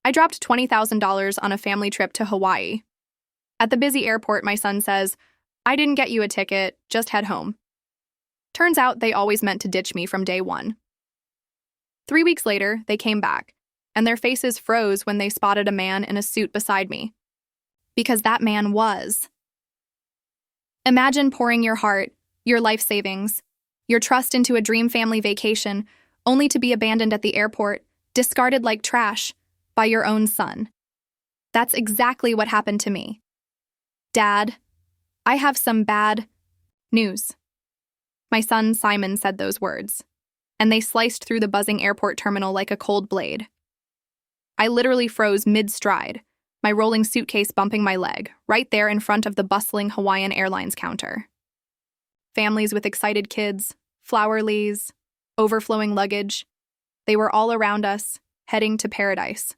I dropped $20,000 on a family trip to Hawaii. At the busy airport, my son says, I didn't get you a ticket, just head home. Turns out they always meant to ditch me from day one. 3 weeks later, they came back, and their faces froze when they spotted a man in a suit beside me. Because that man was. Imagine pouring your heart, your life savings, your trust into a dream family vacation, only to be abandoned at the airport, discarded like trash, by your own son. That's exactly what happened to me. Dad, I have some bad news. My son Simon said those words, and they sliced through the buzzing airport terminal like a cold blade. I literally froze mid-stride, my rolling suitcase bumping my leg, right there in front of the bustling Hawaiian Airlines counter. Families with excited kids, flower leaves, overflowing luggage, they were all around us, heading to paradise.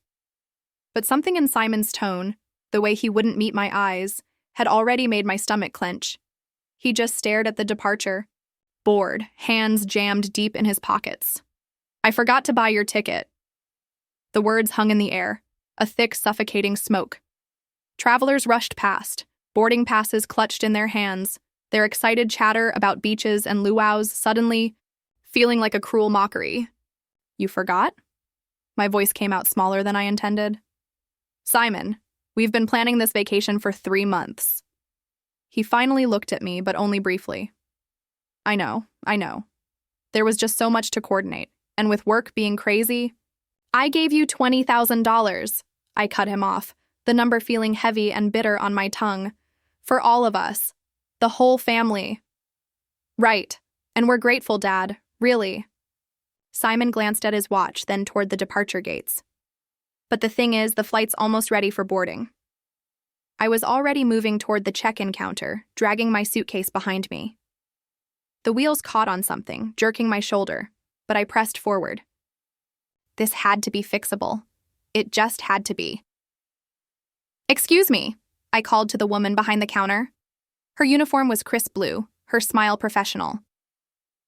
But something in Simon's tone, the way he wouldn't meet my eyes, had already made my stomach clench. He just stared at the departure, bored, hands jammed deep in his pockets. I forgot to buy your ticket. The words hung in the air, a thick, suffocating smoke. Travelers rushed past, boarding passes clutched in their hands, their excited chatter about beaches and luau's suddenly feeling like a cruel mockery. You forgot? My voice came out smaller than I intended. Simon, we've been planning this vacation for 3 months. He finally looked at me, but only briefly. I know. There was just so much to coordinate, and with work being crazy, I gave you $20,000. I cut him off, the number feeling heavy and bitter on my tongue. For all of us. The whole family. Right. And we're grateful, Dad. Really. Simon glanced at his watch, then toward the departure gates. But the thing is, the flight's almost ready for boarding. I was already moving toward the check-in counter, dragging my suitcase behind me. The wheels caught on something, jerking my shoulder, but I pressed forward. This had to be fixable. It just had to be. Excuse me, I called to the woman behind the counter. Her uniform was crisp blue, her smile professional.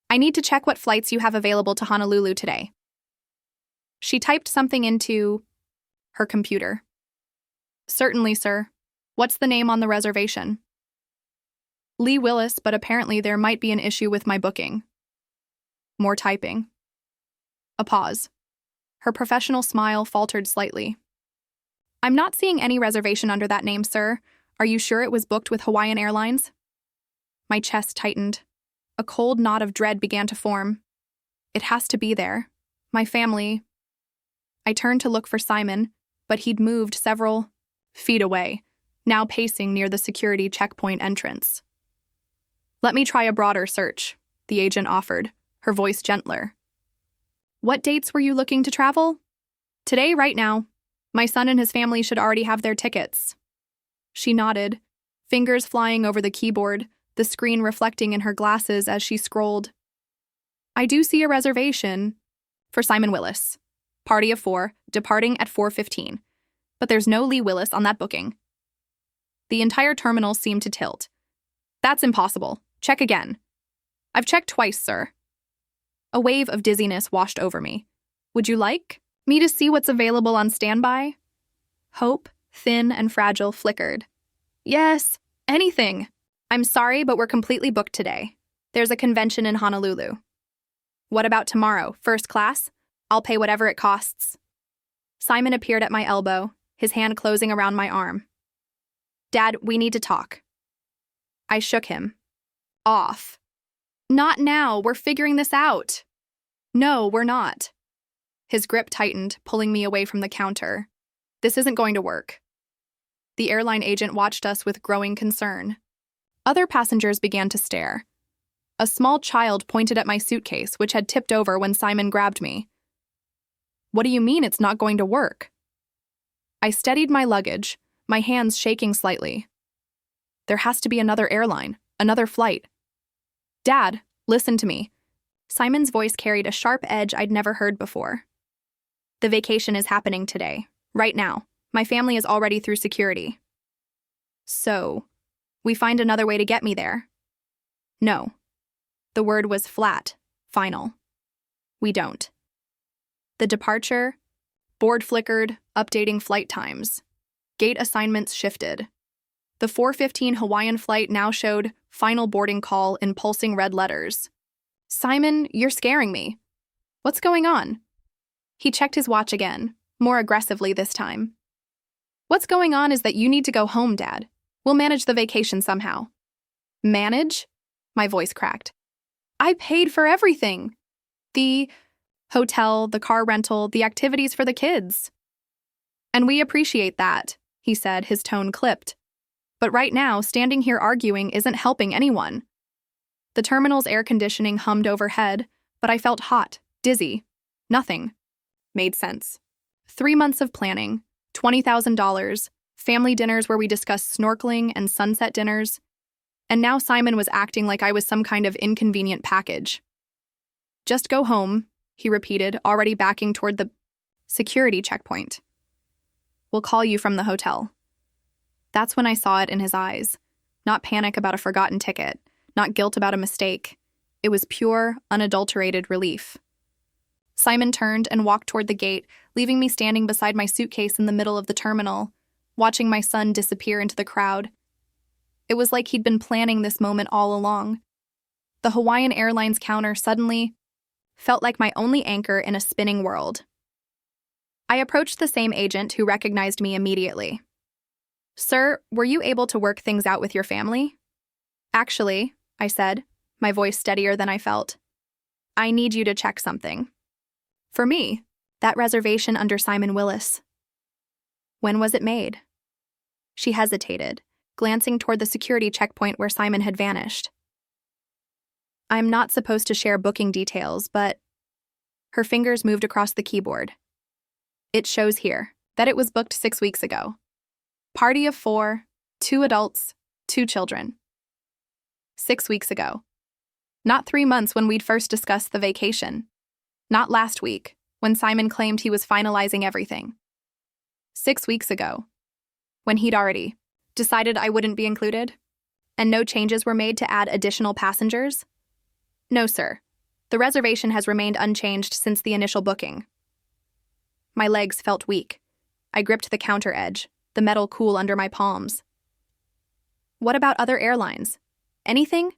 I need to check what flights you have available to Honolulu today. She typed something into her computer. Certainly, sir. What's the name on the reservation? Lee Willis, but apparently there might be an issue with my booking. More typing. A pause. Her professional smile faltered slightly. I'm not seeing any reservation under that name, sir. Are you sure it was booked with Hawaiian Airlines? My chest tightened. A cold knot of dread began to form. It has to be there. My family. I turned to look for Simon, but he'd moved several feet away, now pacing near the security checkpoint entrance. Let me try a broader search, the agent offered, her voice gentler. What dates were you looking to travel? Today, right now. My son and his family should already have their tickets. She nodded, fingers flying over the keyboard, the screen reflecting in her glasses as she scrolled. I do see a reservation for Simon Willis. Party of 4, departing at 4:15. But there's no Lee Willis on that booking. The entire terminal seemed to tilt. That's impossible. Check again. I've checked twice, sir. A wave of dizziness washed over me. Would you like me to see what's available on standby? Hope, thin and fragile, flickered. Yes, anything. I'm sorry, but we're completely booked today. There's a convention in Honolulu. What about tomorrow? First class? I'll pay whatever it costs. Simon appeared at my elbow, his hand closing around my arm. Dad, we need to talk. I shook him. Off. Not now, we're figuring this out. No, we're not. His grip tightened, pulling me away from the counter. This isn't going to work. The airline agent watched us with growing concern. Other passengers began to stare. A small child pointed at my suitcase, which had tipped over when Simon grabbed me. What do you mean it's not going to work? I steadied my luggage, my hands shaking slightly. There has to be another airline, another flight. Dad, listen to me. Simon's voice carried a sharp edge I'd never heard before. The vacation is happening today, right now. My family is already through security. So, we find another way to get me there? No. The word was flat, final. We don't. The departure Board flickered, updating flight times. Gate assignments shifted. The 4:15 Hawaiian flight now showed final boarding call in pulsing red letters. Simon, you're scaring me. What's going on? He checked his watch again, more aggressively this time. What's going on is that you need to go home, Dad. We'll manage the vacation somehow. Manage? My voice cracked. I paid for everything. The hotel, the car rental, the activities for the kids. And we appreciate that, he said, his tone clipped. But right now, standing here arguing isn't helping anyone. The terminal's air conditioning hummed overhead, but I felt hot, dizzy. Nothing made sense. 3 months of planning, $20,000, family dinners where we discussed snorkeling and sunset dinners, and now Simon was acting like I was some kind of inconvenient package. Just go home, he repeated, already backing toward the security checkpoint. We'll call you from the hotel. That's when I saw it in his eyes. Not panic about a forgotten ticket, not guilt about a mistake. It was pure, unadulterated relief. Simon turned and walked toward the gate, leaving me standing beside my suitcase in the middle of the terminal, watching my son disappear into the crowd. It was like he'd been planning this moment all along. The Hawaiian Airlines counter suddenly felt like my only anchor in a spinning world. I approached the same agent who recognized me immediately. Sir, were you able to work things out with your family? Actually, I said, my voice steadier than I felt. I need you to check something. For me, that reservation under Simon Willis. When was it made? She hesitated, glancing toward the security checkpoint where Simon had vanished. I'm not supposed to share booking details, but... Her fingers moved across the keyboard. It shows here that it was booked 6 weeks ago. Party of 4, 2 adults, 2 children. 6 weeks ago. Not 3 months when we'd first discussed the vacation. Not last week, when Simon claimed he was finalizing everything. 6 weeks ago, when he'd already decided I wouldn't be included, and no changes were made to add additional passengers? No, sir. The reservation has remained unchanged since the initial booking. My legs felt weak. I gripped the counter edge, the metal cool under my palms. What about other airlines? Anything?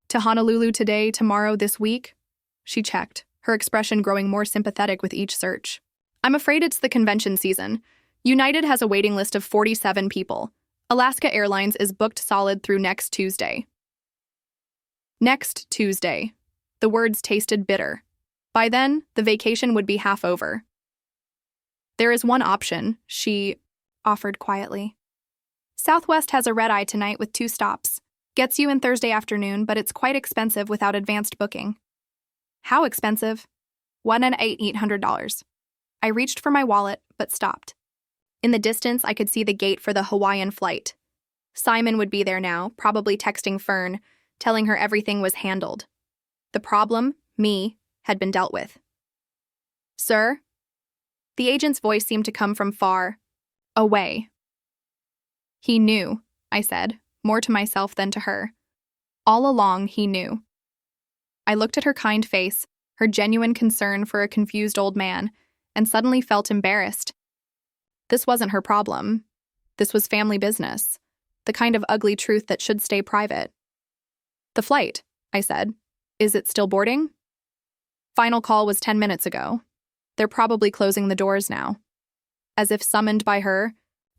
To Honolulu today, tomorrow, this week? She checked, her expression growing more sympathetic with each search. I'm afraid it's the convention season. United has a waiting list of 47 people. Alaska Airlines is booked solid through next Tuesday. Next Tuesday. The words tasted bitter. By then, the vacation would be half over. There is one option, she offered quietly. Southwest has a red-eye tonight with 2 stops. Gets you in Thursday afternoon, but it's quite expensive without advanced booking. How expensive? $1,800. I reached for my wallet, but stopped. In the distance, I could see the gate for the Hawaiian flight. Simon would be there now, probably texting Fern, telling her everything was handled. The problem, me, had been dealt with. Sir? The agent's voice seemed to come from far away. He knew, I said, more to myself than to her. All along, he knew. I looked at her kind face, her genuine concern for a confused old man, and suddenly felt embarrassed. This wasn't her problem. This was family business, the kind of ugly truth that should stay private. The flight, I said. Is it still boarding? Final call was 10 minutes ago. They're probably closing the doors now. As if summoned by her,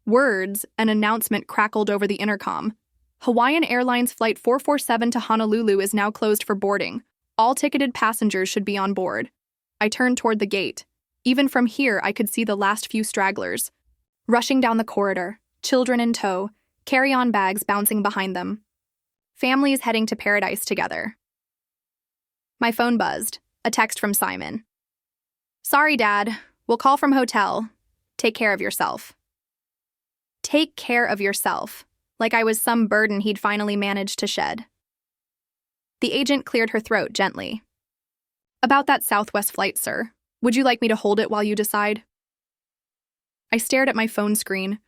words, an announcement crackled over the intercom. Hawaiian Airlines Flight 447 to Honolulu is now closed for boarding. All ticketed passengers should be on board. I turned toward the gate. Even from here, I could see the last few stragglers. Rushing down the corridor, children in tow, carry-on bags bouncing behind them. Families heading to paradise together. My phone buzzed, a text from Simon. Sorry, Dad. We'll call from hotel. Take care of yourself. Take care of yourself, like I was some burden he'd finally managed to shed. The agent cleared her throat gently. About that Southwest flight, sir. Would you like me to hold it while you decide? I stared at my phone screen.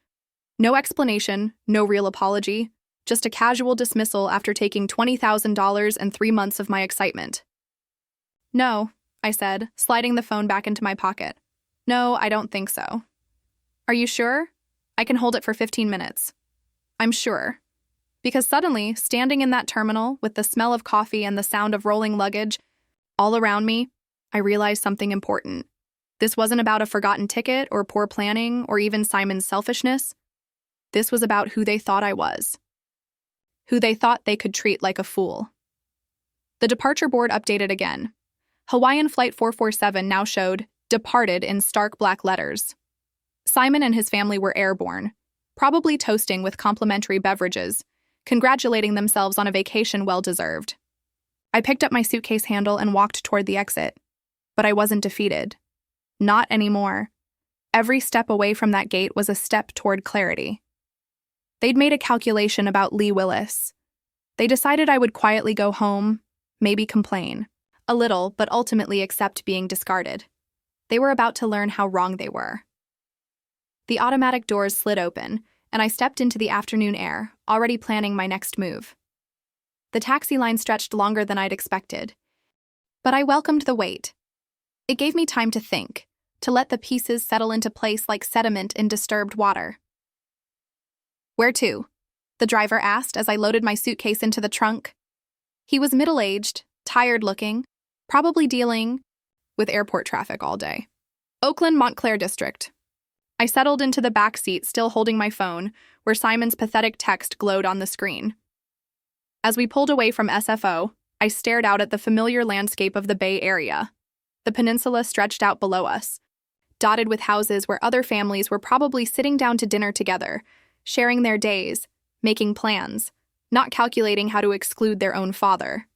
No explanation, no real apology, just a casual dismissal after taking $20,000 and 3 months of my excitement. No, I said, sliding the phone back into my pocket. No, I don't think so. Are you sure? I can hold it for 15 minutes. I'm sure. Because suddenly, standing in that terminal with the smell of coffee and the sound of rolling luggage all around me, I realized something important. This wasn't about a forgotten ticket or poor planning or even Simon's selfishness. This was about who they thought I was. Who they thought they could treat like a fool. The departure board updated again. Hawaiian Flight 447 now showed "departed" in stark black letters. Simon and his family were airborne, probably toasting with complimentary beverages, congratulating themselves on a vacation well-deserved. I picked up my suitcase handle and walked toward the exit. But I wasn't defeated. Not anymore. Every step away from that gate was a step toward clarity. They'd made a calculation about Lee Willis. They decided I would quietly go home, maybe complain. A little, but ultimately accept being discarded. They were about to learn how wrong they were. The automatic doors slid open, and I stepped into the afternoon air, already planning my next move. The taxi line stretched longer than I'd expected. But I welcomed the wait. It gave me time to think, to let the pieces settle into place like sediment in disturbed water. "Where to?" the driver asked as I loaded my suitcase into the trunk. He was middle-aged, tired-looking, probably dealing with airport traffic all day. "Oakland Montclair District." I settled into the back seat, still holding my phone, where Simon's pathetic text glowed on the screen. As we pulled away from SFO, I stared out at the familiar landscape of the Bay Area. The peninsula stretched out below us, dotted with houses where other families were probably sitting down to dinner together, sharing their days, making plans, not calculating how to exclude their own father.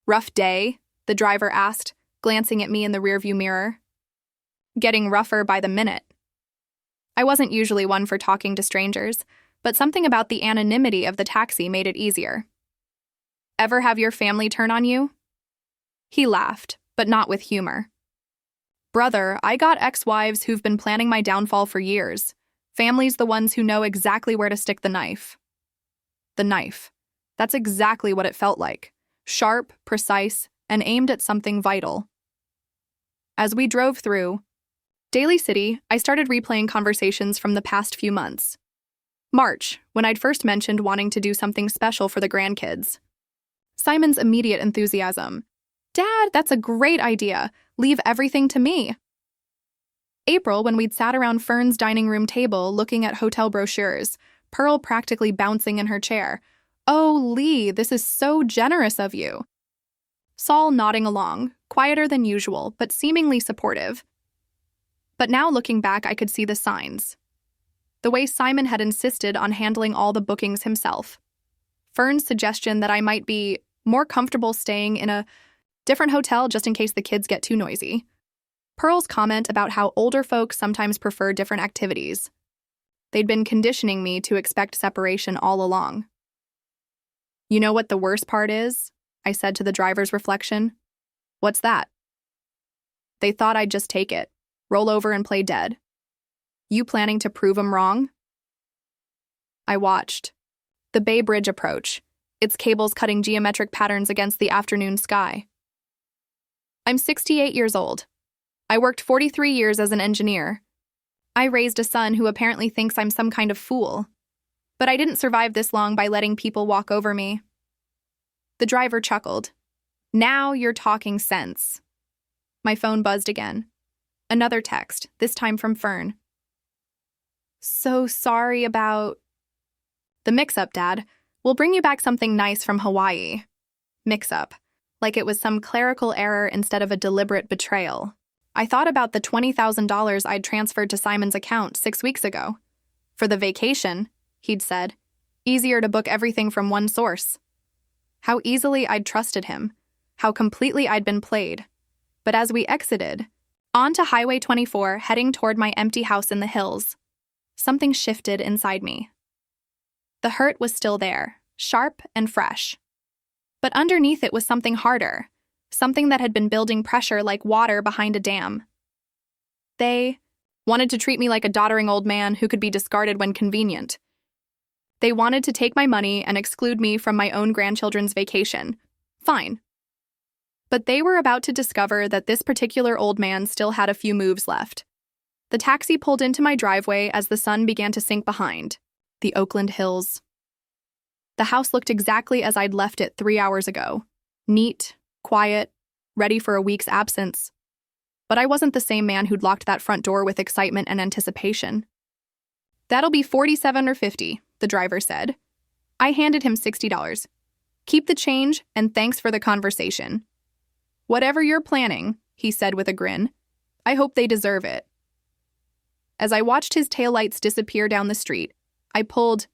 "Rough day?" the driver asked, glancing at me in the rearview mirror. "Getting rougher by the minute." I wasn't usually one for talking to strangers, but something about the anonymity of the taxi made it easier. "Ever have your family turn on you?" He laughed, but not with humor. "Brother, I got ex-wives who've been planning my downfall for years. Family's the ones who know exactly where to stick the knife." The knife. That's exactly what it felt like. Sharp, precise, and aimed at something vital. As we drove through Daly City, I started replaying conversations from the past few months. March, when I'd first mentioned wanting to do something special for the grandkids. Simon's immediate enthusiasm. "Dad, that's a great idea. Leave everything to me." April, when we'd sat around Fern's dining room table looking at hotel brochures, Pearl practically bouncing in her chair. "Oh, Lee, this is so generous of you." Saul nodding along, quieter than usual, but seemingly supportive. But now looking back, I could see the signs. The way Simon had insisted on handling all the bookings himself. Fern's suggestion that I might be more comfortable staying in a different hotel just in case the kids get too noisy. Pearl's comment about how older folks sometimes prefer different activities. They'd been conditioning me to expect separation all along. "You know what the worst part is?" I said to the driver's reflection. "What's that?" "They thought I'd just take it, roll over and play dead. You planning to prove 'em wrong?" I watched. The Bay Bridge approach, its cables cutting geometric patterns against the afternoon sky. I'm 68 years old. I worked 43 years as an engineer. I raised a son who apparently thinks I'm some kind of fool. But I didn't survive this long by letting people walk over me. The driver chuckled. "Now you're talking sense." My phone buzzed again. Another text, this time from Fern. "So sorry about the mix-up, Dad. We'll bring you back something nice from Hawaii." Mix-up, like it was some clerical error instead of a deliberate betrayal. I thought about the $20,000 I'd transferred to Simon's account 6 weeks ago. For the vacation, he'd said, easier to book everything from one source. How easily I'd trusted him, how completely I'd been played. But as we exited, onto Highway 24, heading toward my empty house in the hills, something shifted inside me. The hurt was still there, sharp and fresh. But underneath it was something harder, something that had been building pressure like water behind a dam. They wanted to treat me like a doddering old man who could be discarded when convenient. They wanted to take my money and exclude me from my own grandchildren's vacation. Fine. But they were about to discover that this particular old man still had a few moves left. The taxi pulled into my driveway as the sun began to sink behind the Oakland Hills. The house looked exactly as I'd left it 3 hours ago. Neat, quiet, ready for a week's absence. But I wasn't the same man who'd locked that front door with excitement and anticipation. "That'll be $47 or $50, the driver said. I handed him $60. "Keep the change, and thanks for the conversation." "Whatever you're planning," he said with a grin. "I hope they deserve it." As I watched his taillights disappear down the street, I pulled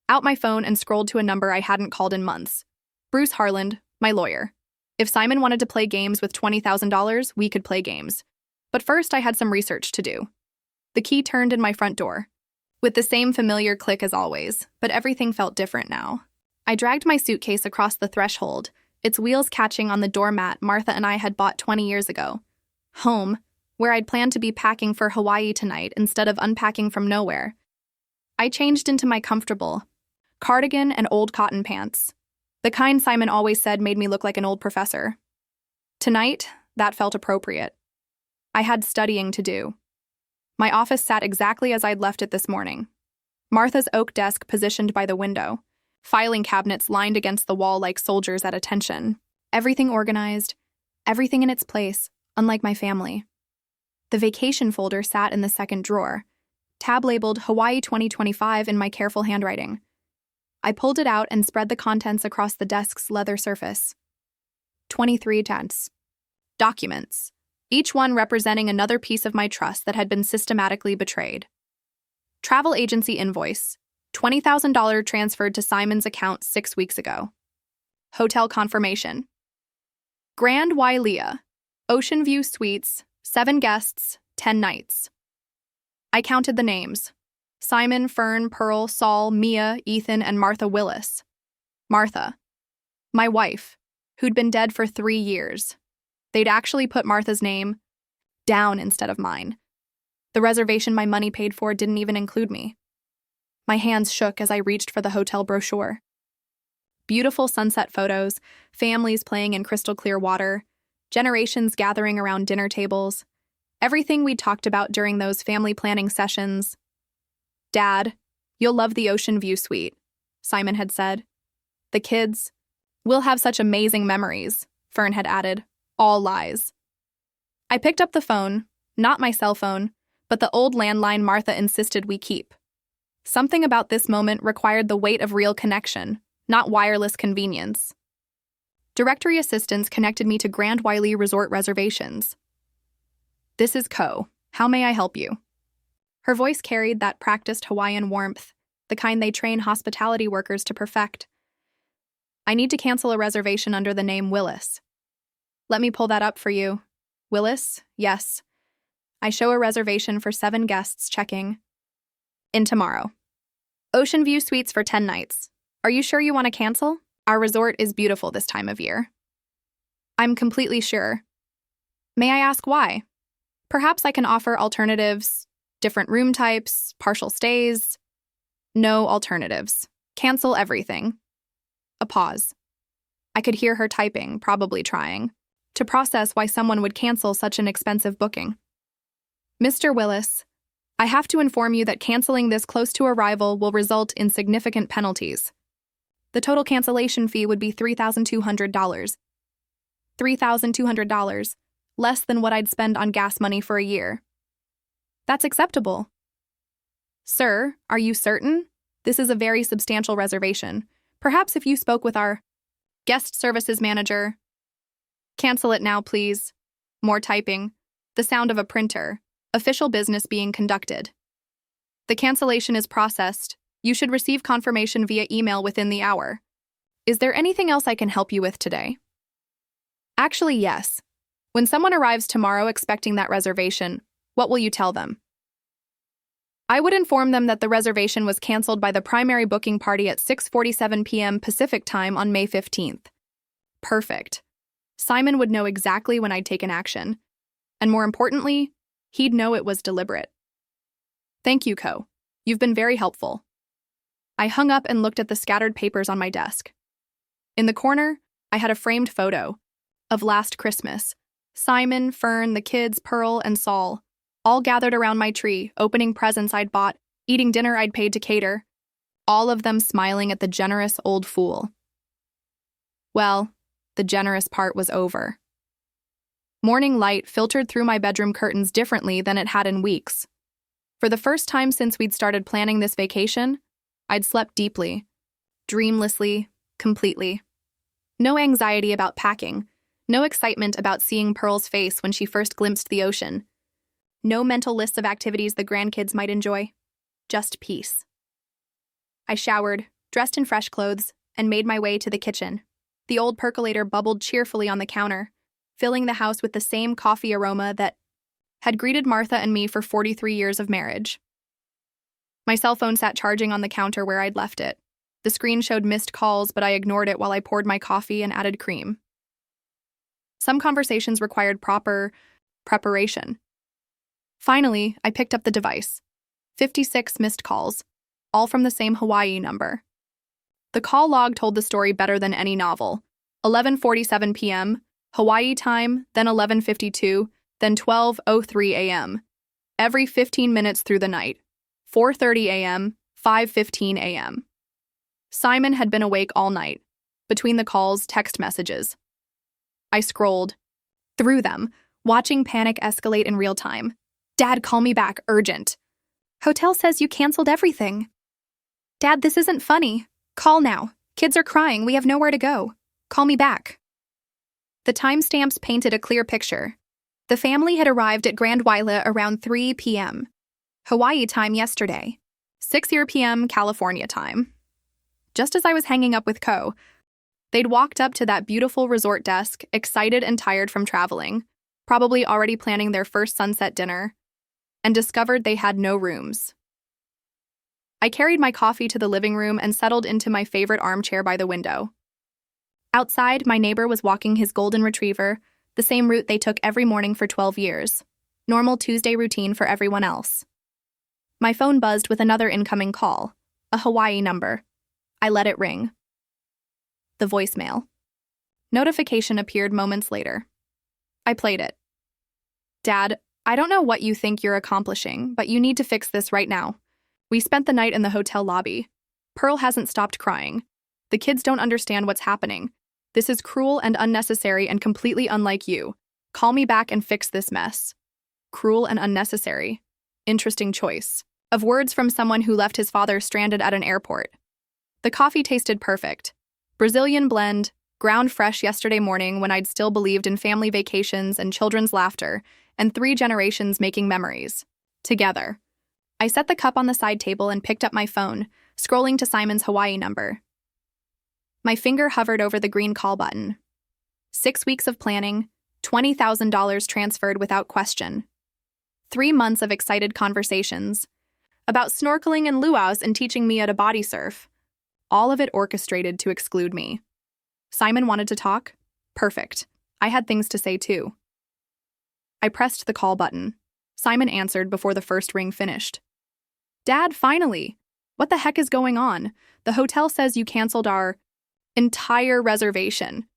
out my phone and scrolled to a number I hadn't called in months. Bruce Harland, my lawyer. If Simon wanted to play games with $20,000, we could play games. But first, I had some research to do. The key turned in my front door, with the same familiar click as always, but everything felt different now. I dragged my suitcase across the threshold, its wheels catching on the doormat Martha and I had bought 20 years ago. Home, where I'd planned to be packing for Hawaii tonight instead of unpacking from nowhere. I changed into my comfortable cardigan and old cotton pants, the kind Simon always said made me look like an old professor. Tonight, that felt appropriate. I had studying to do. My office sat exactly as I'd left it this morning. Martha's oak desk positioned by the window, filing cabinets lined against the wall like soldiers at attention. Everything organized, everything in its place, unlike my family. The vacation folder sat in the second drawer, tab labeled Hawaii 2025 in my careful handwriting. I pulled it out and spread the contents across the desk's leather surface. 23 tabs. Documents, each one representing another piece of my trust that had been systematically betrayed. Travel agency invoice, $20,000 transferred to Simon's account 6 weeks ago. Hotel confirmation. Grand Wailea, Ocean View Suites, 7 guests, 10 nights. I counted the names. Simon, Fern, Pearl, Saul, Mia, Ethan, and Martha Willis. Martha, my wife, who'd been dead for 3 years. They'd actually put Martha's name down instead of mine. The reservation my money paid for didn't even include me. My hands shook as I reached for the hotel brochure. Beautiful sunset photos, families playing in crystal clear water, generations gathering around dinner tables, everything we'd talked about during those family planning sessions. "Dad, you'll love the Ocean View Suite," Simon had said. "The kids, we'll have such amazing memories," Fern had added. All lies. I picked up the phone, not my cell phone, but the old landline Martha insisted we keep. Something about this moment required the weight of real connection, not wireless convenience. Directory assistance connected me to Grand Wailea Resort reservations. "This is Co. How may I help you?" Her voice carried that practiced Hawaiian warmth, the kind they train hospitality workers to perfect. "I need to cancel a reservation under the name Willis." "Let me pull that up for you." "Willis? Yes. I show a reservation for 7 guests checking in tomorrow. Ocean View Suites for 10 nights. Are you sure you want to cancel? Our resort is beautiful this time of year." "I'm completely sure." "May I ask why? Perhaps I can offer alternatives, different room types, partial stays." "No alternatives. Cancel everything." A pause. I could hear her typing, probably trying to process why someone would cancel such an expensive booking. "Mr. Willis, I have to inform you that canceling this close to arrival will result in significant penalties. The total cancellation fee would be $3,200. $3,200, less than what I'd spend on gas money for a year." "That's acceptable." "Sir, are you certain? This is a very substantial reservation. Perhaps if you spoke with our guest services manager." "Cancel it now, please." More typing. The sound of a printer. Official business being conducted. "The cancellation is processed. You should receive confirmation via email within the hour. Is there anything else I can help you with today?" "Actually, yes. When someone arrives tomorrow expecting that reservation, what will you tell them?" "I would inform them that the reservation was canceled by the primary booking party at 6:47 p.m. Pacific Time on May 15th. Perfect. Simon would know exactly when I'd taken action. And more importantly, he'd know it was deliberate. "Thank you, Co. You've been very helpful." I hung up and looked at the scattered papers on my desk. In the corner, I had a framed photo of last Christmas. Simon, Fern, the kids, Pearl, and Saul, all gathered around my tree, opening presents I'd bought, eating dinner I'd paid to cater, all of them smiling at the generous old fool. Well, the generous part was over. Morning light filtered through my bedroom curtains differently than it had in weeks. For the first time since we'd started planning this vacation, I'd slept deeply, dreamlessly, completely. No anxiety about packing, no excitement about seeing Pearl's face when she first glimpsed the ocean. No mental lists of activities the grandkids might enjoy. Just peace. I showered, dressed in fresh clothes, and made my way to the kitchen. The old percolator bubbled cheerfully on the counter, filling the house with the same coffee aroma that had greeted Martha and me for 43 years of marriage. My cell phone sat charging on the counter where I'd left it. The screen showed missed calls, but I ignored it while I poured my coffee and added cream. Some conversations required proper preparation. Finally, I picked up the device. 56 missed calls, all from the same Hawaii number. The call log told the story better than any novel. 11:47 p.m., Hawaii time, then 11:52, then 12:03 a.m. Every 15 minutes through the night. 4:30 a.m., 5:15 a.m. Simon had been awake all night, between the calls, text messages. I scrolled through them, watching panic escalate in real time. Dad, call me back, urgent. Hotel says you canceled everything. Dad, this isn't funny. Call now. Kids are crying. We have nowhere to go. Call me back. The timestamps painted a clear picture. The family had arrived at Grand Waila around 3 p.m. Hawaii time yesterday. 6 p.m. California time. Just as I was hanging up with Co, they'd walked up to that beautiful resort desk, excited and tired from traveling, probably already planning their first sunset dinner, and discovered they had no rooms. I carried my coffee to the living room and settled into my favorite armchair by the window. Outside, my neighbor was walking his golden retriever, the same route they took every morning for 12 years. Normal Tuesday routine for everyone else. My phone buzzed with another incoming call, a Hawaii number. I let it ring. The voicemail. Notification appeared moments later. I played it. Dad, I don't know what you think you're accomplishing, but you need to fix this right now. We spent the night in the hotel lobby. Pearl hasn't stopped crying. The kids don't understand what's happening. This is cruel and unnecessary and completely unlike you. Call me back and fix this mess. Cruel and unnecessary. Interesting choice of words from someone who left his father stranded at an airport. The coffee tasted perfect. Brazilian blend, ground fresh yesterday morning when I'd still believed in family vacations and children's laughter, and 3 generations making memories. Together. I set the cup on the side table and picked up my phone, scrolling to Simon's Hawaii number. My finger hovered over the green call button. 6 weeks of planning, $20,000 transferred without question. 3 months of excited conversations. About snorkeling and luau's and teaching me how to body surf. All of it orchestrated to exclude me. Simon wanted to talk? Perfect. I had things to say too. I pressed the call button. Simon answered before the first ring finished. Dad, finally! What the heck is going on? The hotel says you canceled our entire reservation.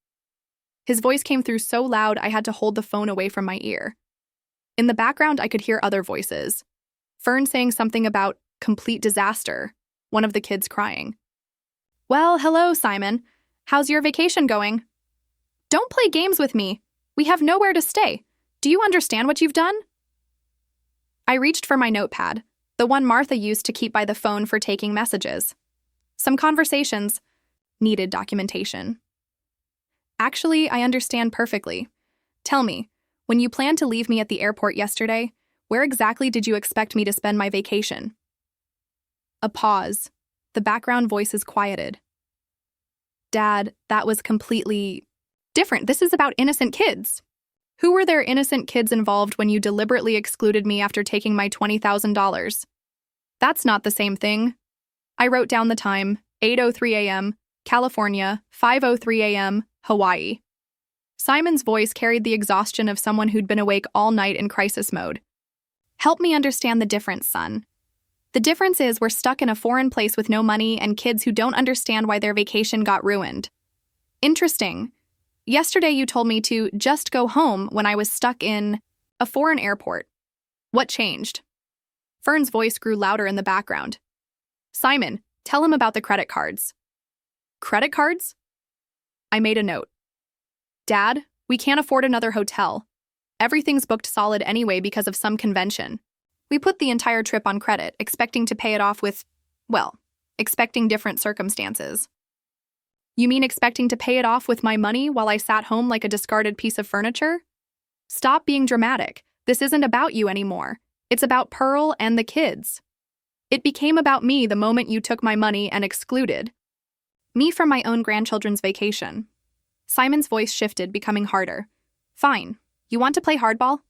His voice came through so loud I had to hold the phone away from my ear. In the background, I could hear other voices. Fern saying something about complete disaster, one of the kids crying. Well, hello, Simon. How's your vacation going? Don't play games with me. We have nowhere to stay. Do you understand what you've done? I reached for my notepad, the one Martha used to keep by the phone for taking messages. Some conversations needed documentation. Actually, I understand perfectly. Tell me, when you planned to leave me at the airport yesterday, where exactly did you expect me to spend my vacation? A pause. The background voices quieted. Dad, that was completely different. This is about innocent kids. Who were there innocent kids involved when you deliberately excluded me after taking my $20,000? That's not the same thing. I wrote down the time, 8:03 a.m., California, 5:03 a.m., Hawaii. Simon's voice carried the exhaustion of someone who'd been awake all night in crisis mode. Help me understand the difference, son. The difference is we're stuck in a foreign place with no money and kids who don't understand why their vacation got ruined. Interesting. Yesterday you told me to just go home when I was stuck in a foreign airport. What changed? Fern's voice grew louder in the background. Simon, tell him about the credit cards. Credit cards? I made a note. Dad, we can't afford another hotel. Everything's booked solid anyway because of some convention. We put the entire trip on credit, expecting to pay it off with, well, expecting different circumstances. You mean expecting to pay it off with my money while I sat home like a discarded piece of furniture? Stop being dramatic. This isn't about you anymore. It's about Pearl and the kids. It became about me the moment you took my money and excluded me from my own grandchildren's vacation. Simon's voice shifted, becoming harder. Fine. You want to play hardball?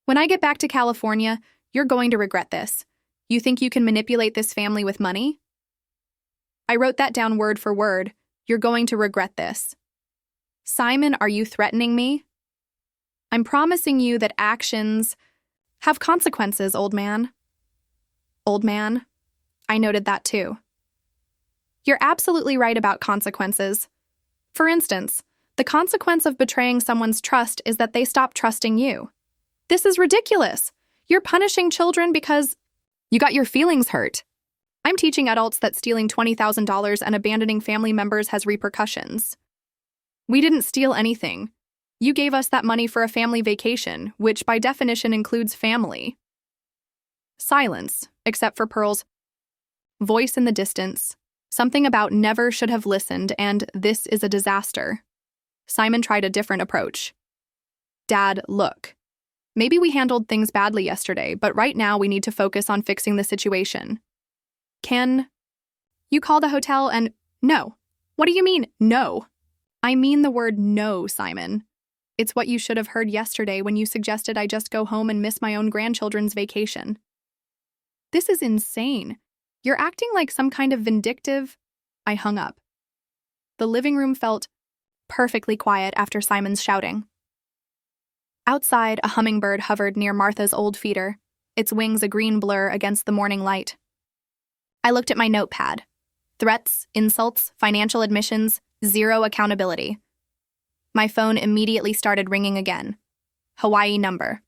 When I get back to California, you're going to regret this. You think you can manipulate this family with money? I wrote that down word for word. You're going to regret this. Simon, are you threatening me? I'm promising you that actions have consequences, old man. Old man? I noted that too. You're absolutely right about consequences. For instance, the consequence of betraying someone's trust is that they stop trusting you. This is ridiculous. You're punishing children because you got your feelings hurt. I'm teaching adults that stealing $20,000 and abandoning family members has repercussions. We didn't steal anything. You gave us that money for a family vacation, which by definition includes family. Silence, except for Pearl's voice in the distance. Something about never should have listened and this is a disaster. Simon tried a different approach. Dad, look. Maybe we handled things badly yesterday, but right now we need to focus on fixing the situation. Can you call the hotel and... No. What do you mean, no? I mean the word no, Simon. It's what you should have heard yesterday when you suggested I just go home and miss my own grandchildren's vacation. This is insane. You're acting like some kind of vindictive... I hung up. The living room felt perfectly quiet after Simon's shouting. Outside, a hummingbird hovered near Martha's old feeder, its wings a green blur against the morning light. I looked at my notepad. Threats, insults, financial admissions, zero accountability. My phone immediately started ringing again. Hawaii number.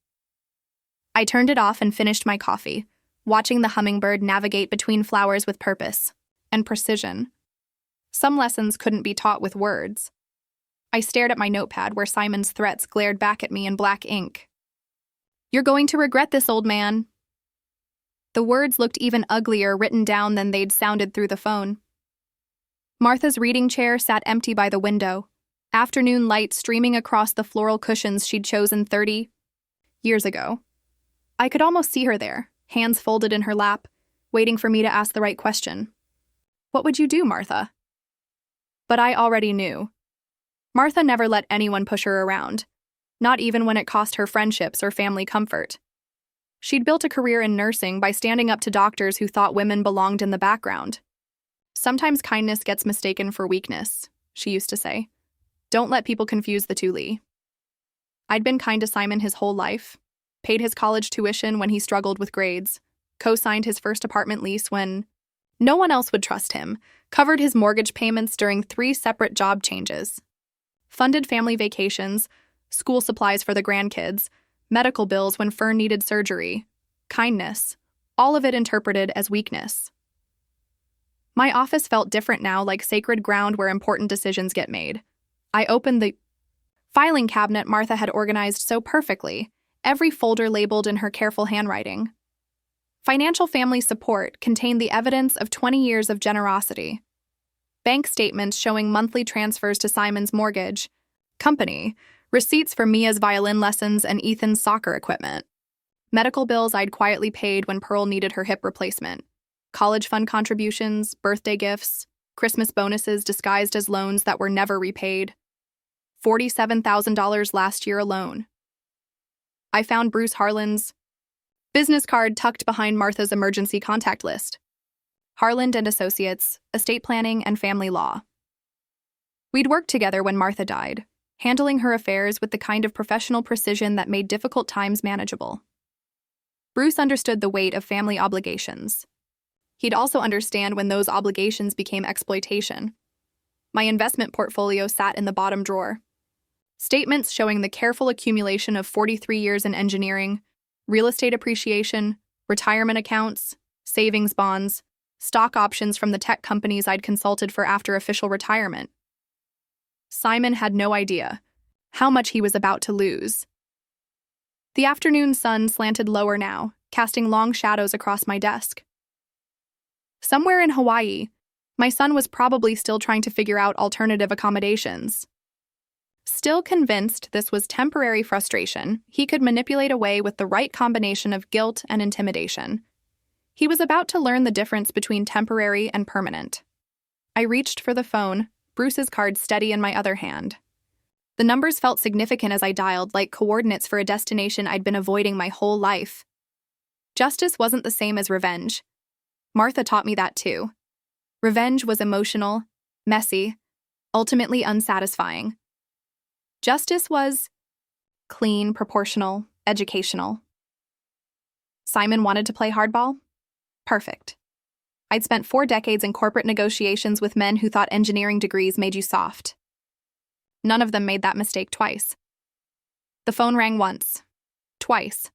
I turned it off and finished my coffee, watching the hummingbird navigate between flowers with purpose and precision. Some lessons couldn't be taught with words. I stared at my notepad where Simon's threats glared back at me in black ink. You're going to regret this, old man. The words looked even uglier written down than they'd sounded through the phone. Martha's reading chair sat empty by the window, afternoon light streaming across the floral cushions she'd chosen 30 years ago. I could almost see her there, hands folded in her lap, waiting for me to ask the right question. What would you do, Martha? But I already knew. Martha never let anyone push her around, not even when it cost her friendships or family comfort. She'd built a career in nursing by standing up to doctors who thought women belonged in the background. Sometimes kindness gets mistaken for weakness, she used to say. Don't let people confuse the two, Lee. I'd been kind to Simon his whole life, paid his college tuition when he struggled with grades, co-signed his first apartment lease when no one else would trust him, covered his mortgage payments during 3 separate job changes, funded family vacations, school supplies for the grandkids, medical bills when Fern needed surgery, kindness, all of it interpreted as weakness. My office felt different now, like sacred ground where important decisions get made. I opened the filing cabinet Martha had organized so perfectly, every folder labeled in her careful handwriting. Financial family support contained the evidence of 20 years of generosity. Bank statements showing monthly transfers to Simon's mortgage company, receipts for Mia's violin lessons and Ethan's soccer equipment, medical bills I'd quietly paid when Pearl needed her hip replacement, college fund contributions, birthday gifts, Christmas bonuses disguised as loans that were never repaid, $47,000 last year alone. I found Bruce Harlan's business card tucked behind Martha's emergency contact list. Harland and Associates, estate planning and family law. We'd worked together when Martha died, handling her affairs with the kind of professional precision that made difficult times manageable. Bruce understood the weight of family obligations. He'd also understand when those obligations became exploitation. My investment portfolio sat in the bottom drawer. Statements showing the careful accumulation of 43 years in engineering, real estate appreciation, retirement accounts, savings bonds, stock options from the tech companies I'd consulted for after official retirement. Simon had no idea how much he was about to lose. The afternoon sun slanted lower now, casting long shadows across my desk. Somewhere in Hawaii, my son was probably still trying to figure out alternative accommodations. Still convinced this was temporary frustration, he could manipulate away with the right combination of guilt and intimidation. He was about to learn the difference between temporary and permanent. I reached for the phone, Bruce's card steady in my other hand. The numbers felt significant as I dialed, like coordinates for a destination I'd been avoiding my whole life. Justice wasn't the same as revenge. Martha taught me that too. Revenge was emotional, messy, ultimately unsatisfying. Justice was clean, proportional, educational. Simon wanted to play hardball? Perfect. I'd spent 4 decades in corporate negotiations with men who thought engineering degrees made you soft. None of them made that mistake twice. The phone rang once. Twice.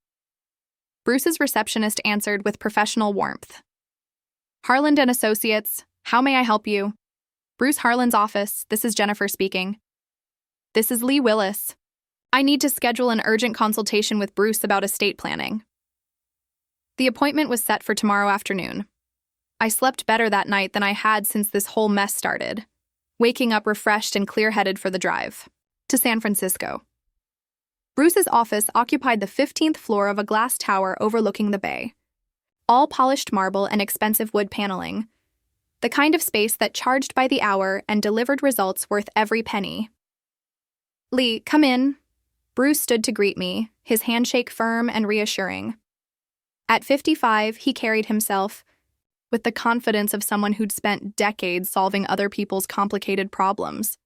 Bruce's receptionist answered with professional warmth. Harland and Associates, how may I help you? Bruce Harland's office, this is Jennifer speaking. This is Lee Willis. I need to schedule an urgent consultation with Bruce about estate planning. The appointment was set for tomorrow afternoon. I slept better that night than I had since this whole mess started, waking up refreshed and clear-headed for the drive to San Francisco. Bruce's office occupied the 15th floor of a glass tower overlooking the bay. All polished marble and expensive wood paneling, the kind of space that charged by the hour and delivered results worth every penny. Lee, come in. Bruce stood to greet me, his handshake firm and reassuring. At 55, he carried himself with the confidence of someone who'd spent decades solving other people's complicated problems.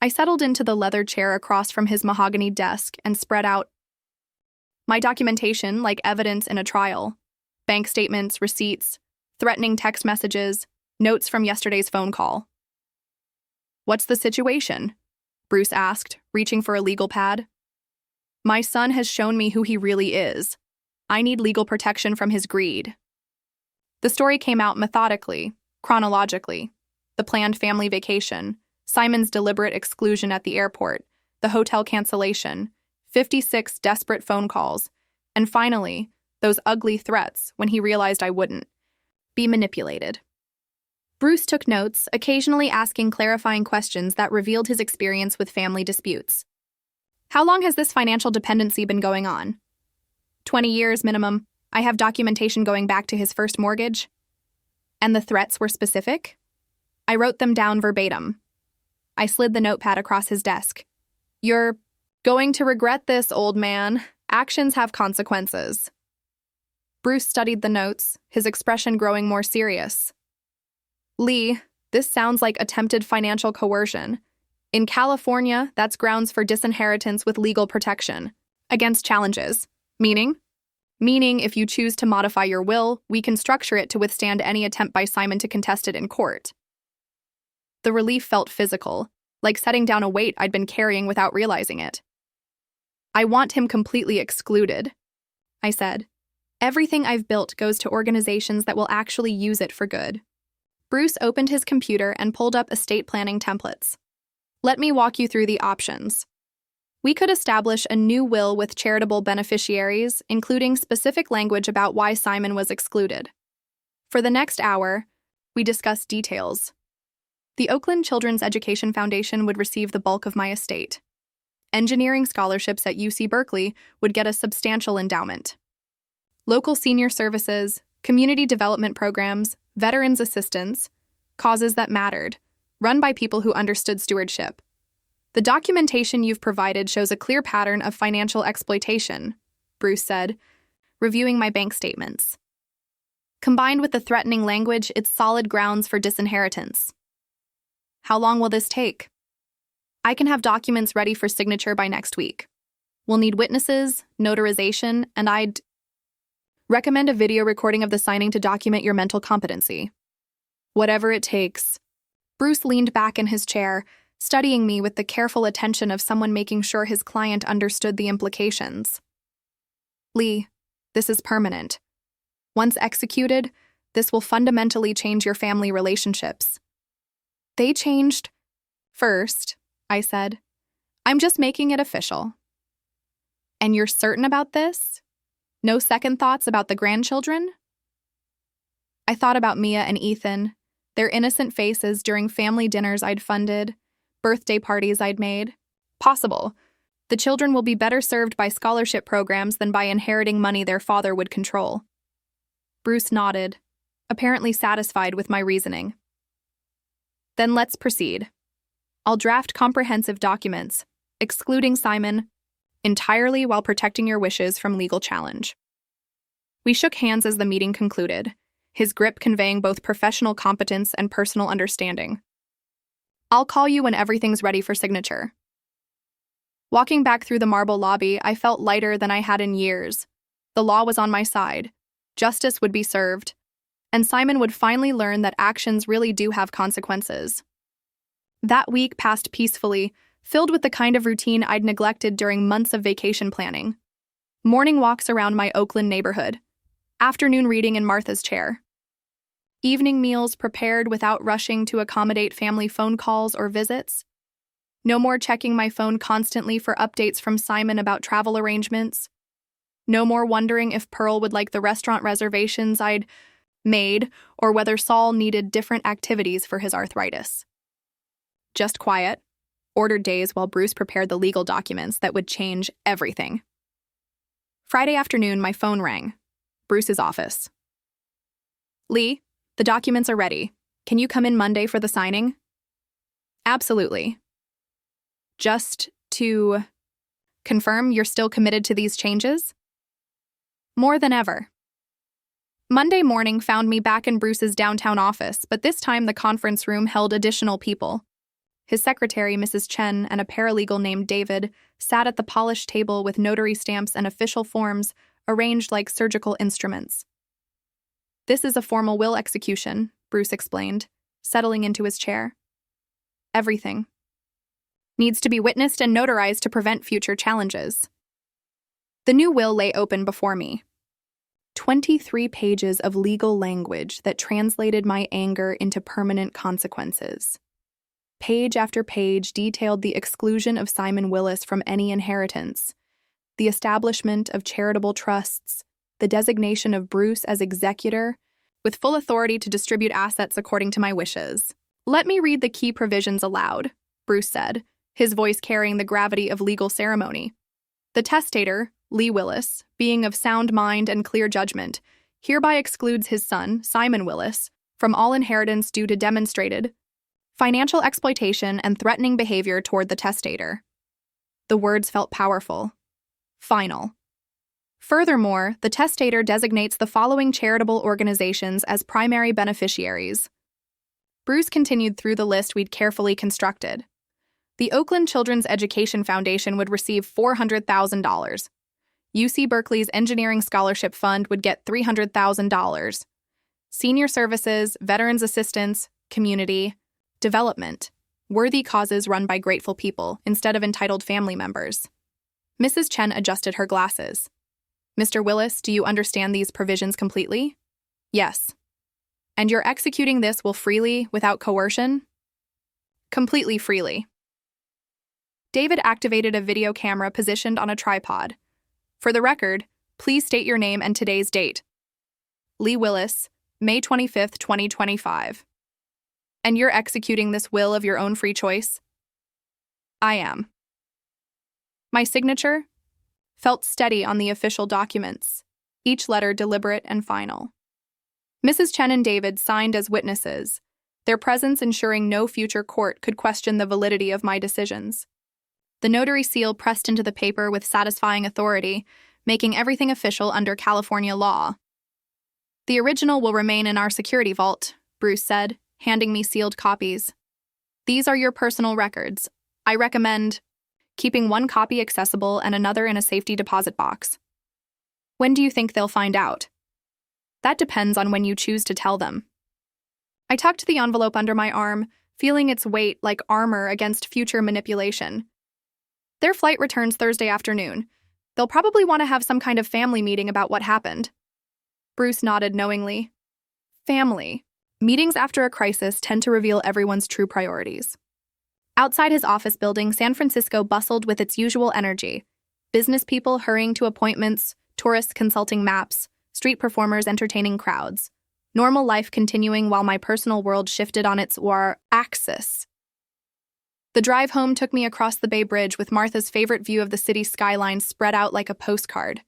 I settled into the leather chair across from his mahogany desk and spread out my documentation like evidence in a trial. Bank statements, receipts, threatening text messages, notes from yesterday's phone call. What's the situation? Bruce asked, reaching for a legal pad. My son has shown me who he really is. I need legal protection from his greed. The story came out methodically, chronologically. The planned family vacation, Simon's deliberate exclusion at the airport, the hotel cancellation, 56 desperate phone calls, and finally, those ugly threats when he realized I wouldn't be manipulated. Bruce took notes, occasionally asking clarifying questions that revealed his experience with family disputes. How long has this financial dependency been going on? 20 years minimum. I have documentation going back to his first mortgage. And the threats were specific? I wrote them down verbatim. I slid the notepad across his desk. You're going to regret this, old man. Actions have consequences. Bruce studied the notes, his expression growing more serious. Lee, this sounds like attempted financial coercion. In California, that's grounds for disinheritance with legal protection against challenges. Meaning? Meaning, if you choose to modify your will, we can structure it to withstand any attempt by Simon to contest it in court. The relief felt physical, like setting down a weight I'd been carrying without realizing it. I want him completely excluded, I said. Everything I've built goes to organizations that will actually use it for good. Bruce opened his computer and pulled up estate planning templates. Let me walk you through the options. We could establish a new will with charitable beneficiaries, including specific language about why Simon was excluded. For the next hour, we discussed details. The Oakland Children's Education Foundation would receive the bulk of my estate. Engineering scholarships at UC Berkeley would get a substantial endowment. Local senior services, community development programs, veterans assistance, causes that mattered, run by people who understood stewardship. The documentation you've provided shows a clear pattern of financial exploitation, Bruce said, reviewing my bank statements. Combined with the threatening language, it's solid grounds for disinheritance. How long will this take? I can have documents ready for signature by next week. We'll need witnesses, notarization, and I'd recommend a video recording of the signing to document your mental competency. Whatever it takes. Bruce leaned back in his chair, studying me with the careful attention of someone making sure his client understood the implications. Lee, this is permanent. Once executed, this will fundamentally change your family relationships. They changed first, I said. I'm just making it official. And you're certain about this? No second thoughts about the grandchildren? I thought about Mia and Ethan, their innocent faces during family dinners I'd funded, birthday parties I'd made. Possible. The children will be better served by scholarship programs than by inheriting money their father would control. Bruce nodded, apparently satisfied with my reasoning. Then let's proceed. I'll draft comprehensive documents, excluding Simon, entirely while protecting your wishes from legal challenge. We shook hands as the meeting concluded, his grip conveying both professional competence and personal understanding. I'll call you when everything's ready for signature. Walking back through the marble lobby, I felt lighter than I had in years. The law was on my side. Justice would be served. And Simon would finally learn that actions really do have consequences. That week passed peacefully, filled with the kind of routine I'd neglected during months of vacation planning. Morning walks around my Oakland neighborhood. Afternoon reading in Martha's chair. Evening meals prepared without rushing to accommodate family phone calls or visits. No more checking my phone constantly for updates from Simon about travel arrangements. No more wondering if Pearl would like the restaurant reservations I'd made or whether Saul needed different activities for his arthritis. Just quiet, ordered days while Bruce prepared the legal documents that would change everything. Friday afternoon, my phone rang. Bruce's office. Lee, the documents are ready. Can you come in Monday for the signing? Absolutely. Just to confirm you're still committed to these changes? More than ever. Monday morning found me back in Bruce's downtown office, but this time the conference room held additional people. His secretary, Mrs. Chen, and a paralegal named David sat at the polished table with notary stamps and official forms arranged like surgical instruments. This is a formal will execution, Bruce explained, settling into his chair. Everything needs to be witnessed and notarized to prevent future challenges. The new will lay open before me. 23 pages of legal language that translated my anger into permanent consequences. Page after page detailed the exclusion of Simon Willis from any inheritance, the establishment of charitable trusts, the designation of Bruce as executor, with full authority to distribute assets according to my wishes. Let me read the key provisions aloud, Bruce said, his voice carrying the gravity of legal ceremony. The testator, Lee Willis, being of sound mind and clear judgment, hereby excludes his son, Simon Willis, from all inheritance due to demonstrated financial exploitation and threatening behavior toward the testator. The words felt powerful. Final. Furthermore, the testator designates the following charitable organizations as primary beneficiaries. Bruce continued through the list we'd carefully constructed. The Oakland Children's Education Foundation would receive $400,000. UC Berkeley's Engineering Scholarship Fund would get $300,000. Senior Services, Veterans Assistance, Community, Development, worthy causes run by grateful people instead of entitled family members. Mrs. Chen adjusted her glasses. Mr. Willis, do you understand these provisions completely? Yes. And you're executing this will freely, without coercion? Completely freely. David activated a video camera positioned on a tripod. For the record, please state your name and today's date. Lee Willis, May 25th, 2025. And you're executing this will of your own free choice? I am. My signature felt steady on the official documents, each letter deliberate and final. Mrs. Chen and David signed as witnesses, their presence ensuring no future court could question the validity of my decisions. The notary seal pressed into the paper with satisfying authority, making everything official under California law. The original will remain in our security vault, Bruce said, handing me sealed copies. These are your personal records. I recommend keeping one copy accessible and another in a safety deposit box. When do you think they'll find out? That depends on when you choose to tell them. I tucked the envelope under my arm, feeling its weight like armor against future manipulation. Their flight returns Thursday afternoon. They'll probably want to have some kind of family meeting about what happened. Bruce nodded knowingly. Family. Meetings after a crisis tend to reveal everyone's true priorities. Outside his office building, San Francisco bustled with its usual energy. Business people hurrying to appointments, tourists consulting maps, street performers entertaining crowds. Normal life continuing while my personal world shifted on its axis. The drive home took me across the Bay Bridge with Martha's favorite view of the city skyline spread out like a postcard.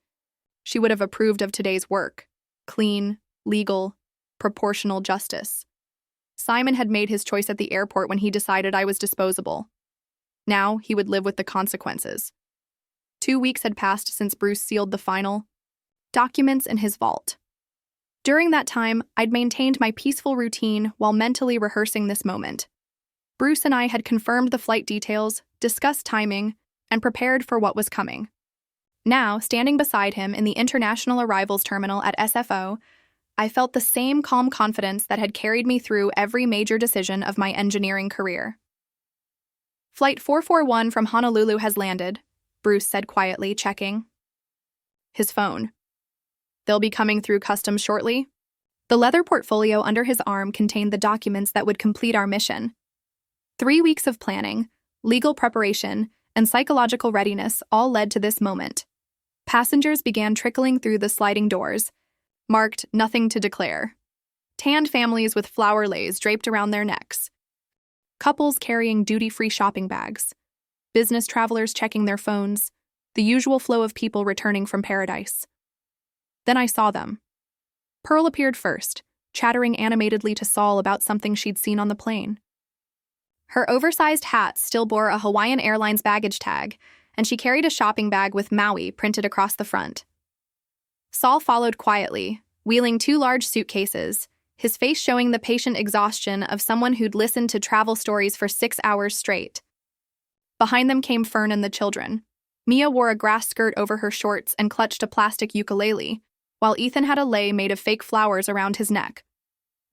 She would have approved of today's work. Clean, legal, proportional justice. Simon had made his choice at the airport when he decided I was disposable. Now he would live with the consequences. 2 weeks had passed since Bruce sealed the final documents in his vault. During that time, I'd maintained my peaceful routine while mentally rehearsing this moment. Bruce and I had confirmed the flight details, discussed timing, and prepared for what was coming. Now, standing beside him in the International Arrivals Terminal at SFO, I felt the same calm confidence that had carried me through every major decision of my engineering career. Flight 441 from Honolulu has landed, Bruce said quietly, checking his phone. They'll be coming through customs shortly. The leather portfolio under his arm contained the documents that would complete our mission. 3 weeks of planning, legal preparation, and psychological readiness all led to this moment. Passengers began trickling through the sliding doors, marked "Nothing to Declare." Tanned families with flower leis draped around their necks. Couples carrying duty-free shopping bags. Business travelers checking their phones. The usual flow of people returning from paradise. Then I saw them. Pearl appeared first, chattering animatedly to Saul about something she'd seen on the plane. Her oversized hat still bore a Hawaiian Airlines baggage tag, and she carried a shopping bag with Maui printed across the front. Saul followed quietly, wheeling 2 large suitcases, his face showing the patient exhaustion of someone who'd listened to travel stories for 6 hours straight. Behind them came Fern and the children. Mia wore a grass skirt over her shorts and clutched a plastic ukulele, while Ethan had a lei made of fake flowers around his neck.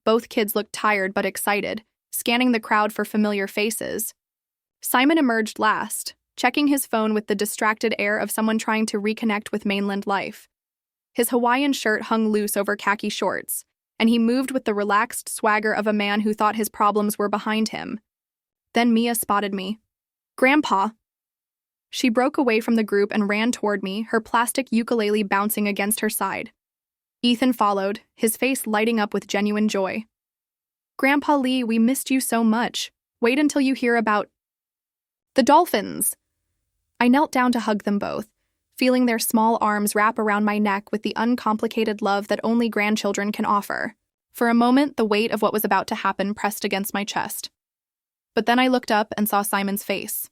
Both kids looked tired but excited, scanning the crowd for familiar faces. Simon emerged last, checking his phone with the distracted air of someone trying to reconnect with mainland life. His Hawaiian shirt hung loose over khaki shorts, and he moved with the relaxed swagger of a man who thought his problems were behind him. Then Mia spotted me. "Grandpa." She broke away from the group and ran toward me, her plastic ukulele bouncing against her side. Ethan followed, his face lighting up with genuine joy. "Grandpa Lee, we missed you so much. Wait until you hear about the dolphins." I knelt down to hug them both, feeling their small arms wrap around my neck with the uncomplicated love that only grandchildren can offer. For a moment, the weight of what was about to happen pressed against my chest. But then I looked up and saw Simon's face.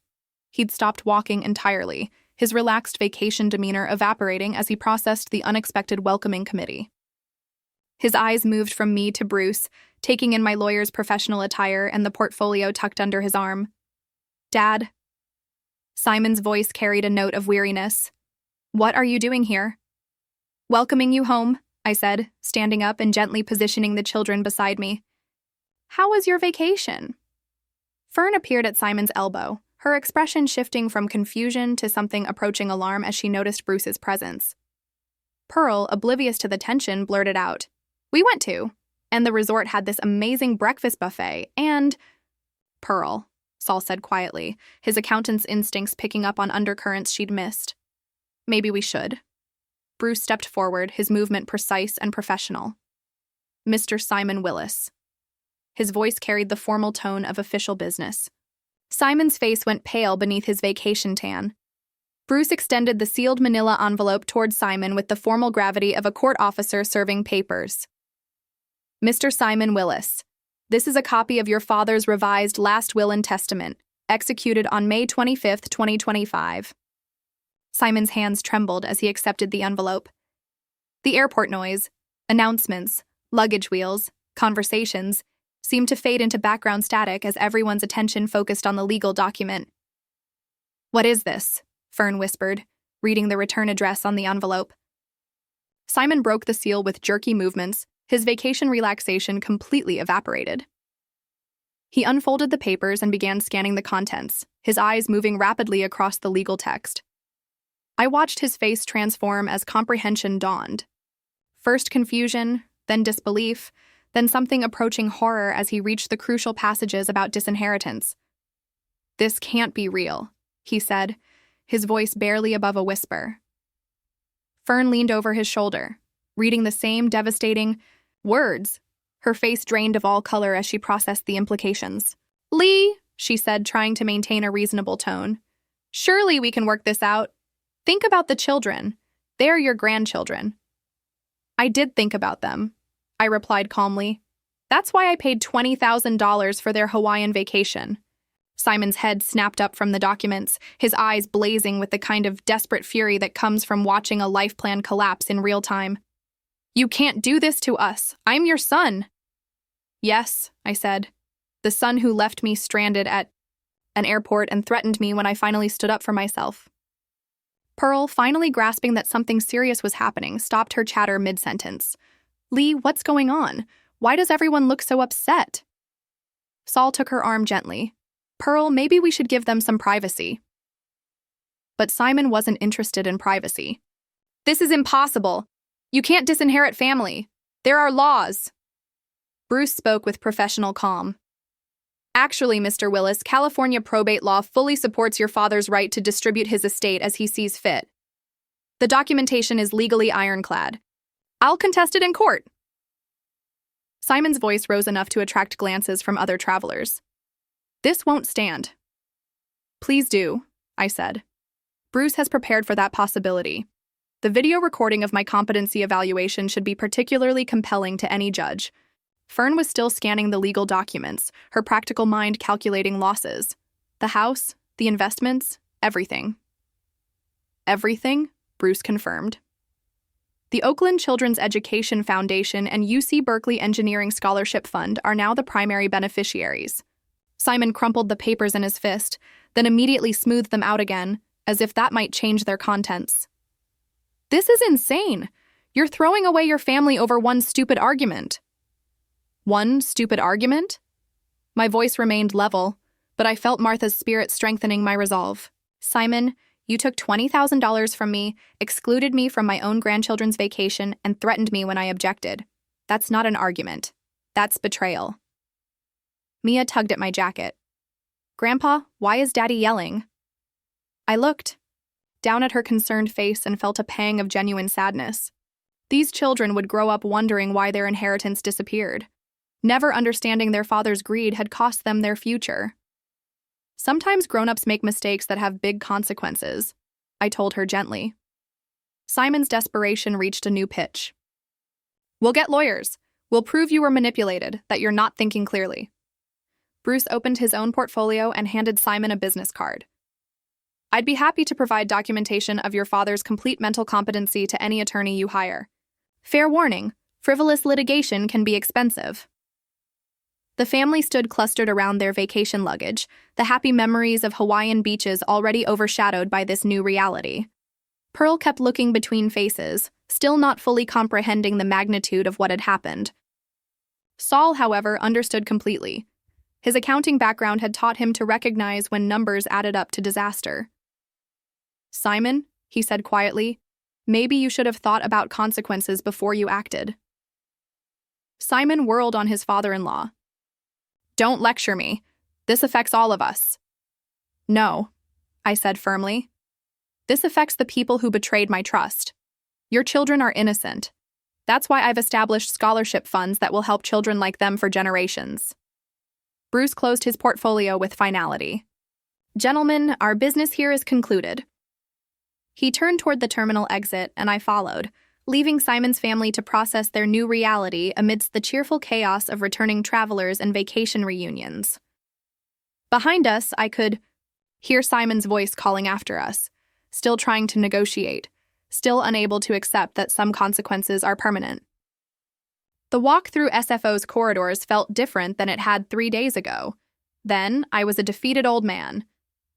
He'd stopped walking entirely, his relaxed vacation demeanor evaporating as he processed the unexpected welcoming committee. His eyes moved from me to Bruce, taking in my lawyer's professional attire and the portfolio tucked under his arm. "Dad." Simon's voice carried a note of weariness. "What are you doing here?" "Welcoming you home," I said, standing up and gently positioning the children beside me. "How was your vacation?" Fern appeared at Simon's elbow, her expression shifting from confusion to something approaching alarm as she noticed Bruce's presence. Pearl, oblivious to the tension, blurted out, "We went to, and the resort had this amazing breakfast buffet, and—" "Pearl," Saul said quietly, his accountant's instincts picking up on undercurrents she'd missed. "Maybe we should." Bruce stepped forward, his movement precise and professional. "Mr. Simon Willis." His voice carried the formal tone of official business. Simon's face went pale beneath his vacation tan. Bruce extended the sealed manila envelope toward Simon with the formal gravity of a court officer serving papers. "Mr. Simon Willis, this is a copy of your father's revised last will and testament, executed on May 25, 2025. Simon's hands trembled as he accepted the envelope. The airport noise, announcements, luggage wheels, conversations, seemed to fade into background static as everyone's attention focused on the legal document. "What is this?" Fern whispered, reading the return address on the envelope. Simon broke the seal with jerky movements, his vacation relaxation completely evaporated. He unfolded the papers and began scanning the contents, his eyes moving rapidly across the legal text. I watched his face transform as comprehension dawned. First confusion, then disbelief, then something approaching horror as he reached the crucial passages about disinheritance. "This can't be real," he said, his voice barely above a whisper. Fern leaned over his shoulder, reading the same devastating words. Her face drained of all color as she processed the implications. "Lee," she said, trying to maintain a reasonable tone, "surely we can work this out. Think about the children. They're your grandchildren." "I did think about them," I replied calmly. "That's why I paid $20,000 for their Hawaiian vacation." Simon's head snapped up from the documents, his eyes blazing with the kind of desperate fury that comes from watching a life plan collapse in real time. "You can't do this to us. I'm your son." "Yes," I said. "The son who left me stranded at an airport and threatened me when I finally stood up for myself." Pearl, finally grasping that something serious was happening, stopped her chatter mid-sentence. "Lee, what's going on? Why does everyone look so upset?" Saul took her arm gently. "Pearl, maybe we should give them some privacy." But Simon wasn't interested in privacy. "This is impossible. You can't disinherit family. There are laws." Bruce spoke with professional calm. "Actually, Mr. Willis, California probate law fully supports your father's right to distribute his estate as he sees fit. The documentation is legally ironclad. I'll contest it in court." Simon's voice rose enough to attract glances from other travelers. "This won't stand." "Please do," I said. "Bruce has prepared for that possibility. The video recording of my competency evaluation should be particularly compelling to any judge." Fern was still scanning the legal documents, her practical mind calculating losses. The house, the investments, everything. "Everything," Bruce confirmed. "The Oakland Children's Education Foundation and UC Berkeley Engineering Scholarship Fund are now the primary beneficiaries." Simon crumpled the papers in his fist, then immediately smoothed them out again, as if that might change their contents. "This is insane. You're throwing away your family over one stupid argument." "One stupid argument?" My voice remained level, but I felt Martha's spirit strengthening my resolve. "Simon, you took $20,000 from me, excluded me from my own grandchildren's vacation, and threatened me when I objected. That's not an argument. That's betrayal." Mia tugged at my jacket. "Grandpa, why is Daddy yelling?" I looked down at her concerned face and felt a pang of genuine sadness. These children would grow up wondering why their inheritance disappeared. Never understanding their father's greed had cost them their future. "Sometimes grown-ups make mistakes that have big consequences," I told her gently. Simon's desperation reached a new pitch. "We'll get lawyers. We'll prove you were manipulated, that you're not thinking clearly." Bruce opened his own portfolio and handed Simon a business card. "I'd be happy to provide documentation of your father's complete mental competency to any attorney you hire. Fair warning, frivolous litigation can be expensive." The family stood clustered around their vacation luggage, the happy memories of Hawaiian beaches already overshadowed by this new reality. Pearl kept looking between faces, still not fully comprehending the magnitude of what had happened. Saul, however, understood completely. His accounting background had taught him to recognize when numbers added up to disaster. "Simon," he said quietly, "maybe you should have thought about consequences before you acted." Simon whirled on his father-in-law. "Don't lecture me. This affects all of us." "No," I said firmly. "This affects the people who betrayed my trust. Your children are innocent. That's why I've established scholarship funds that will help children like them for generations." Bruce closed his portfolio with finality. "Gentlemen, our business here is concluded." He turned toward the terminal exit, and I followed, leaving Simon's family to process their new reality amidst the cheerful chaos of returning travelers and vacation reunions. Behind us, I could hear Simon's voice calling after us, still trying to negotiate, still unable to accept that some consequences are permanent. The walk through SFO's corridors felt different than it had 3 days ago. Then, I was a defeated old man.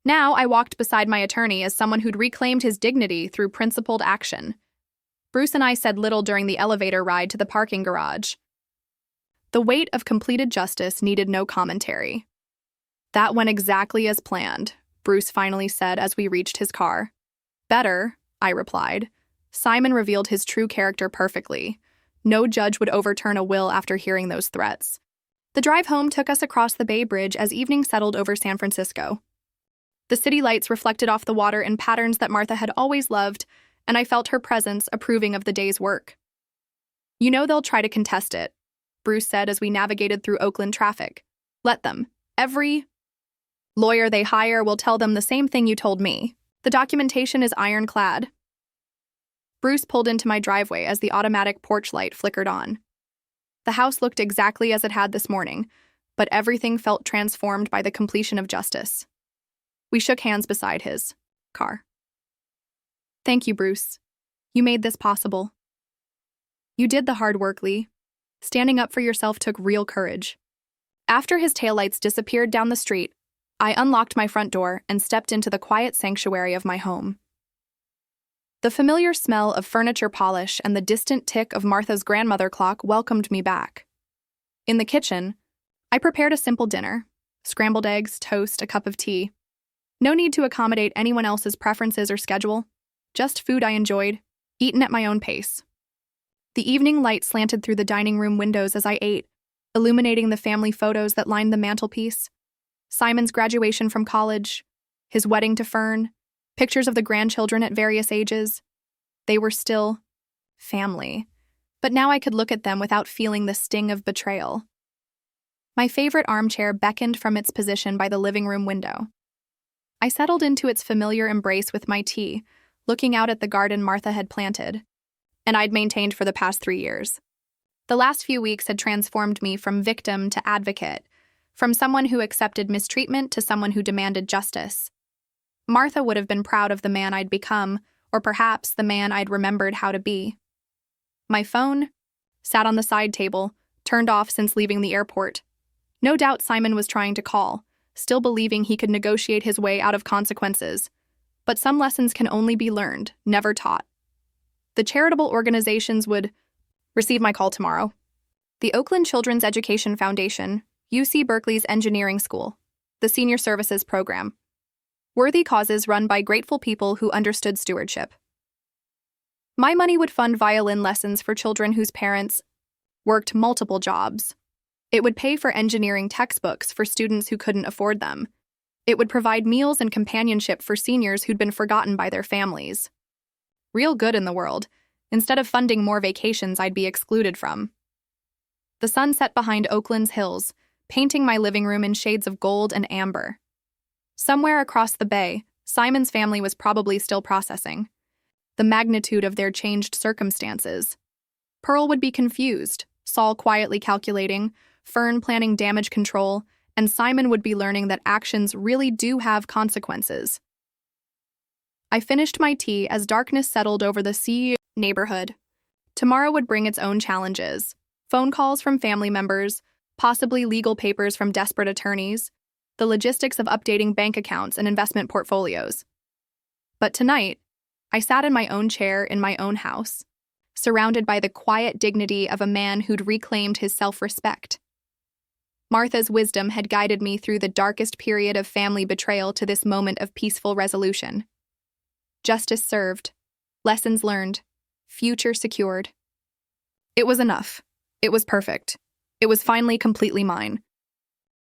Now, I walked beside my attorney as someone who'd reclaimed his dignity through principled action. Bruce and I said little during the elevator ride to the parking garage. The weight of completed justice needed no commentary. That went exactly as planned, Bruce finally said as we reached his car. Better, I replied. Simon revealed his true character perfectly. No judge would overturn a will after hearing those threats. The drive home took us across the Bay Bridge as evening settled over San Francisco. The city lights reflected off the water in patterns that Martha had always loved, and I felt her presence approving of the day's work. You know they'll try to contest it, Bruce said as we navigated through Oakland traffic. Let them. Every lawyer they hire will tell them the same thing you told me. The documentation is ironclad. Bruce pulled into my driveway as the automatic porch light flickered on. The house looked exactly as it had this morning, but everything felt transformed by the completion of justice. We shook hands beside his car. Thank you, Bruce. You made this possible. You did the hard work, Lee. Standing up for yourself took real courage. After his taillights disappeared down the street, I unlocked my front door and stepped into the quiet sanctuary of my home. The familiar smell of furniture polish and the distant tick of Martha's grandmother clock welcomed me back. In the kitchen, I prepared a simple dinner: scrambled eggs, toast, a cup of tea. No need to accommodate anyone else's preferences or schedule. Just food I enjoyed, eaten at my own pace. The evening light slanted through the dining room windows as I ate, illuminating the family photos that lined the mantelpiece. Simon's graduation from college, his wedding to Fern, pictures of the grandchildren at various ages. They were still family, but now I could look at them without feeling the sting of betrayal. My favorite armchair beckoned from its position by the living room window. I settled into its familiar embrace with my tea, looking out at the garden Martha had planted, and I'd maintained for the past 3 years. The last few weeks had transformed me from victim to advocate, from someone who accepted mistreatment to someone who demanded justice. Martha would have been proud of the man I'd become, or perhaps the man I'd remembered how to be. My phone sat on the side table, turned off since leaving the airport. No doubt Simon was trying to call, still believing he could negotiate his way out of consequences. But some lessons can only be learned, never taught. The charitable organizations would receive my call tomorrow. The Oakland Children's Education Foundation, UC Berkeley's engineering school, the Senior Services Program. Worthy causes run by grateful people who understood stewardship. My money would fund violin lessons for children whose parents worked multiple jobs. It would pay for engineering textbooks for students who couldn't afford them. It would provide meals and companionship for seniors who'd been forgotten by their families. Real good in the world, instead of funding more vacations I'd be excluded from. The sun set behind Oakland's hills, painting my living room in shades of gold and amber. Somewhere across the bay, Simon's family was probably still processing the magnitude of their changed circumstances. Pearl would be confused, Saul quietly calculating, Fern planning damage control, and Simon would be learning that actions really do have consequences. I finished my tea as darkness settled over the sea neighborhood. Tomorrow would bring its own challenges: phone calls from family members, possibly legal papers from desperate attorneys, the logistics of updating bank accounts and investment portfolios. But tonight, I sat in my own chair in my own house, surrounded by the quiet dignity of a man who'd reclaimed his self-respect. Martha's wisdom had guided me through the darkest period of family betrayal to this moment of peaceful resolution. Justice served, lessons learned, future secured. It was enough. It was perfect. It was finally completely mine.